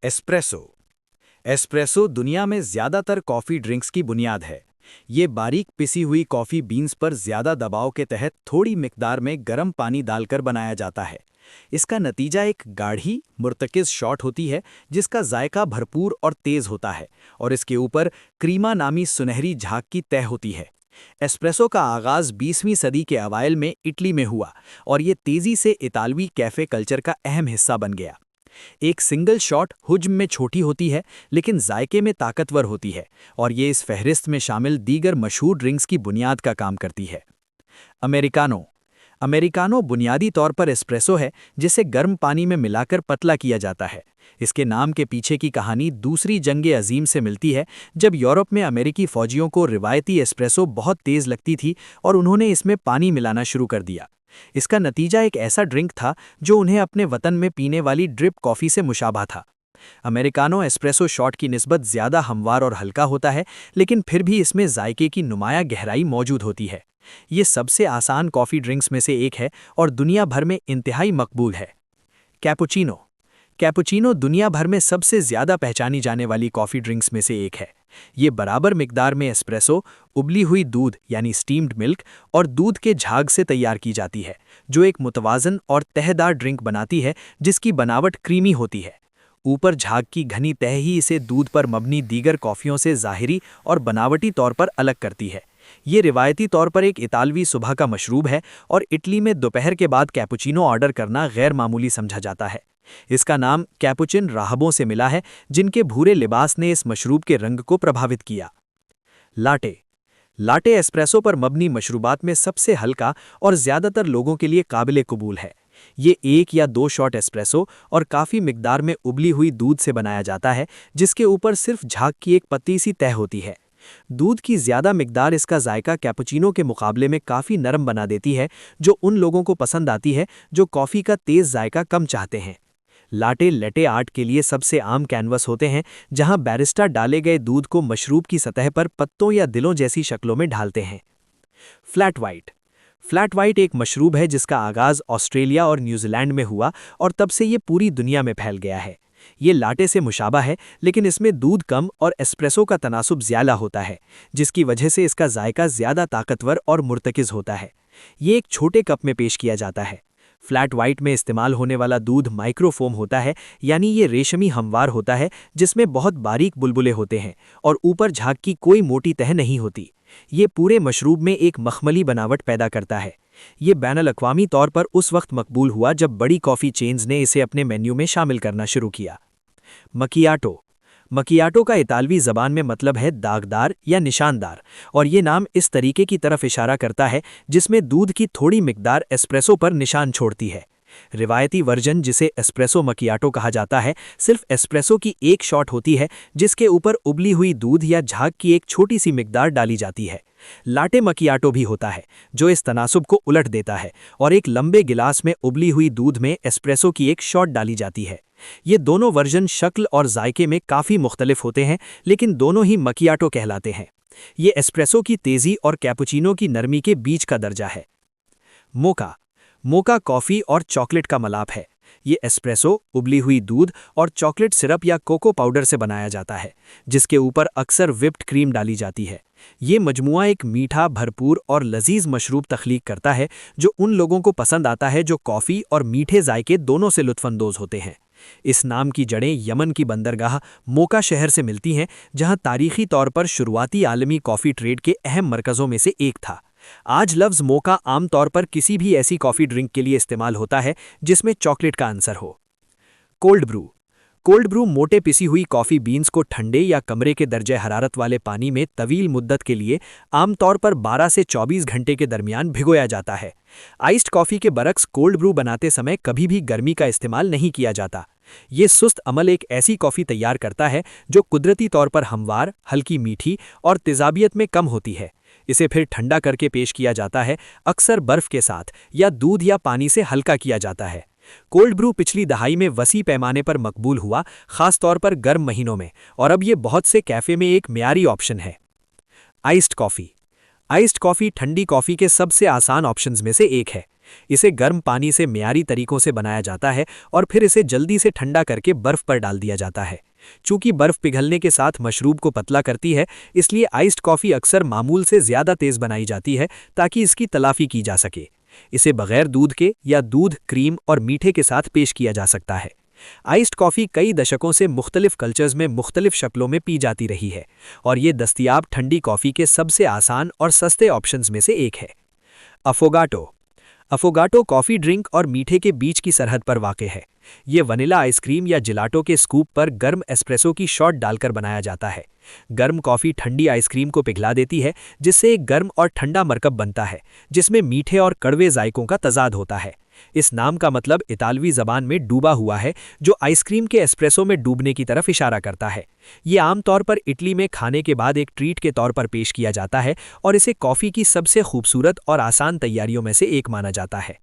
Espresso. Espresso दुनिया में ज़्यादातर कॉफ़ी ड्रिंक्स की बुनियाद है। ये बारीक पिसी हुई कॉफ़ी बीन्स पर ज़्यादा दबाव के तहत थोड़ी मिकदार में गर्म पानी डालकर बनाया जाता है। इसका नतीजा एक गाढ़ी, मुर्तकिज़ शॉट होती है जिसका जायका भरपूर और तेज़ होता है और इसके ऊपर क्रीमा नामी सुनहरी झाग की तह होती है। एस्प्रेसो का आगाज़ 20वीं सदी के अवाइल में इटली में हुआ और ये तेज़ी से इतालवी कैफ़े कल्चर का अहम हिस्सा बन गया। एक सिंगल शॉट हुज्म में छोटी होती है लेकिन जायके में ताकतवर होती है और ये इस फहरिस्त में शामिल दीगर मशहूर ड्रिंक्स की बुनियाद का काम करती है। अमेरिकानो। अमेरिकानो बुनियादी तौर पर एस्प्रेसो है जिसे गर्म पानी में मिलाकर पतला किया जाता है। इसके नाम के पीछे की कहानी दूसरी जंग अजीम से मिलती है, जब यूरोप में अमेरिकी फौजियों को रिवायती एस्प्रेसो बहुत तेज़ लगती थी और उन्होंने इसमें पानी मिलाना शुरू कर दिया। इसका नतीजा एक ऐसा ड्रिंक था जो उन्हें अपने वतन में पीने वाली ड्रिप कॉफ़ी से मुशाबा था। अमेरिकानो एस्प्रेसो शॉट की निस्बत ज़्यादा हमवार और हल्का होता है, लेकिन फिर भी इसमें जायके की नुमाया गहराई मौजूद होती है। ये सबसे आसान कॉफ़ी ड्रिंक्स में से एक है और दुनिया भर में इंतहाई मकबूल है। कैपुचिनो। कैपुचिनो दुनिया भर में सबसे ज़्यादा पहचानी जाने वाली कॉफ़ी ड्रिंक्स में से एक है। ये बराबर मिकदार में एस्प्रेसो, उबली हुई दूध यानी स्टीम्ड मिल्क और दूध के झाग से तैयार की जाती है, जो एक मुतवाज़न और तहदार ड्रिंक बनाती है जिसकी बनावट क्रीमी होती है। ऊपर झाग की घनी तह ही इसे दूध पर मबनी दीगर कॉफ़ियों से ज़ाहिरी और बनावटी तौर पर अलग करती है। ये रिवायती तौर पर एक इतालवी सुबह का मशरूब है और इटली में दोपहर के बाद कैपुचिनो ऑर्डर करना गैर मामूली समझा जाता है। इसका नाम कैपुचिन राहबों से मिला है, जिनके भूरे लिबास ने इस मशरूब के रंग को प्रभावित किया। लाटे। लाटे एस्प्रेसो पर मबनी मशरूबात में सबसे हल्का और ज़्यादातर लोगों के लिए काबिल कबूल है। ये 1 या 2 शॉट एस्प्रेसो और काफ़ी मिकदार में उबली हुई दूध से बनाया जाता है, जिसके ऊपर सिर्फ झाग की एक पतली सी तह होती है। दूध की ज़्यादा मिकदार इसका जायका कैपुचिनो के मुकाबले में काफ़ी नरम बना देती है, जो उन लोगों को पसंद आती है जो कॉफ़ी का तेज़ जायका कम चाहते हैं। लाटे लेटे आर्ट के लिए सबसे आम कैनवस होते हैं, जहां बैरिस्टा डाले गए दूध को मशरूब की सतह पर पत्तों या दिलों जैसी शक्लों में ढालते हैं। Flat white. फ्लैट वाइट एक मशरूब है जिसका आगाज़ ऑस्ट्रेलिया और न्यूजीलैंड में हुआ और तब से ये पूरी दुनिया में फैल गया है। ये लाटे से मुशाबा है, लेकिन इसमें दूध कम और एस्प्रेसो का तनासुब ज़्यादा होता है, जिसकी वजह से इसका जायका ज़्यादा ताकतवर और मुर्तकिज़ होता है। ये एक छोटे कप में पेश किया जाता है। फ्लैट वाइट में इस्तेमाल होने वाला दूध माइक्रोफोम होता है, यानी ये रेशमी हमवार होता है जिसमें बहुत बारीक बुलबुले होते हैं और ऊपर झाग की कोई मोटी तह नहीं होती। ये पूरे मशरूब में एक मखमली बनावट पैदा करता है। ये बैनुल-अक़वामी तौर पर उस वक्त मकबूल हुआ जब बड़ी कॉफ़ी चेन्स ने इसे अपने मेन्यू में शामिल करना शुरू किया। मकियाटो। मकियाटो का इतालवी ज़बान में मतलब है दागदार या निशानदार, और ये नाम इस तरीके की तरफ इशारा करता है जिसमें दूध की थोड़ी मिकदार एस्प्रेसो पर निशान छोड़ती है। रिवायती वर्जन, जिसे एस्प्रेसो मकियाटो कहा जाता है, सिर्फ एस्प्रेसो की एक शॉट होती है जिसके ऊपर उबली हुई दूध या झाग की एक छोटी सी मिकदार डाली जाती है। लाटे मकियाटो भी होता है जो इस तनासुब को उलट देता है और एक लंबे गिलास में उबली हुई दूध में एस्प्रेसो की एक शॉट डाली जाती है। ये दोनों वर्जन शक्ल और जायके में काफ़ी मुख्तलिफ होते हैं, लेकिन दोनों ही मकियाटो कहलाते हैं। ये एस्प्रेसो की तेज़ी और कैपुचिनो की नरमी के बीच का दर्जा है। मोका। मोका कॉफ़ी और चॉकलेट का मलाप है। ये एस्प्रेसो, उबली हुई दूध और चॉकलेट सिरप या कोको पाउडर से बनाया जाता है, जिसके ऊपर अक्सर व्हिप्ड क्रीम डाली जाती है। ये मजमुआ एक मीठा, भरपूर और लजीज मशरूब तख्लीक करता है जो उन लोगों को पसंद आता है जो कॉफ़ी और मीठे जायके दोनों से लुत्फानंदोज़ होते हैं। इस नाम की जड़ें यमन की बंदरगाह मोका शहर से मिलती हैं, जहां तारीखी तौर पर शुरुआती आलमी कॉफ़ी ट्रेड के अहम मरकज़ों में से एक था। आज लफ्ज़ मोका आमतौर पर किसी भी ऐसी कॉफ़ी ड्रिंक के लिए इस्तेमाल होता है जिसमें चॉकलेट का अंसर हो। Cold brew. कोल्ड ब्रू मोटे पिसी हुई कॉफ़ी बीन्स को ठंडे या कमरे के दर्जे हरारत वाले पानी में तवील मुद्दत के लिए आमतौर पर 12 से 24 घंटे के दरमियान भिगोया जाता है। आइस्ड कॉफ़ी के बरक्स कोल्ड ब्रू बनाते समय कभी भी गर्मी का इस्तेमाल नहीं किया जाता। ये सुस्त अमल एक ऐसी कॉफ़ी तैयार करता है जो कुदरती तौर पर हमवार, हल्की मीठी और तेज़ाबियत में कम होती है। इसे फिर ठंडा करके पेश किया जाता है, अक्सर बर्फ़ के साथ या दूध या पानी से हल्का किया जाता है। कोल्ड ब्रू पिछली दहाई में वसी पैमाने पर मकबूल हुआ, ख़ास तौर पर गर्म महीनों में, और अब ये बहुत से कैफ़े में एक म्यारी ऑप्शन है। Iced coffee. आइस्ड कॉफ़ी ठंडी कॉफ़ी के सबसे आसान ऑप्शंस में से एक है। इसे गर्म पानी से मियारी तरीकों से बनाया जाता है और फिर इसे जल्दी से ठंडा करके बर्फ पर डाल दिया जाता है। चूंकि बर्फ पिघलने के साथ मशरूब को पतला करती है, इसलिए आइस्ड कॉफ़ी अक्सर मामूल से ज़्यादा तेज़ बनाई जाती है ताकि इसकी तलाफ़ी की जा सके। इसे बगैर दूध के या दूध, क्रीम और मीठे के साथ पेश किया जा सकता है। आइस्ड कॉफ़ी कई दशकों से मुख्तलिफ कल्चर्स में मुख्तलिफ शक्लों में पी जाती रही है और ये दस्तयाब ठंडी कॉफ़ी के सबसे आसान और सस्ते ऑप्शंस में से एक है। अफोगाटो। अफोगाटो कॉफ़ी ड्रिंक और मीठे के बीच की सरहद पर वाक़ है। ये वनीला आइसक्रीम या जिलाटो के स्कूप पर गर्म एस्प्रेसो की शॉट डालकर बनाया जाता है। गर्म कॉफ़ी ठंडी आइसक्रीम को पिघला देती है, जिससे एक गर्म और ठंडा मरकब बनता है जिसमें मीठे और कड़वे जायकों का तजाद होता है। इस नाम का मतलब इतालवी ज़बान में डूबा हुआ है, जो आइसक्रीम के एस्प्रेसो में डूबने की तरफ इशारा करता है। ये आमतौर पर इटली में खाने के बाद एक ट्रीट के तौर पर पेश किया जाता है और इसे कॉफ़ी की सबसे खूबसूरत और आसान तैयारियों में से एक माना जाता है।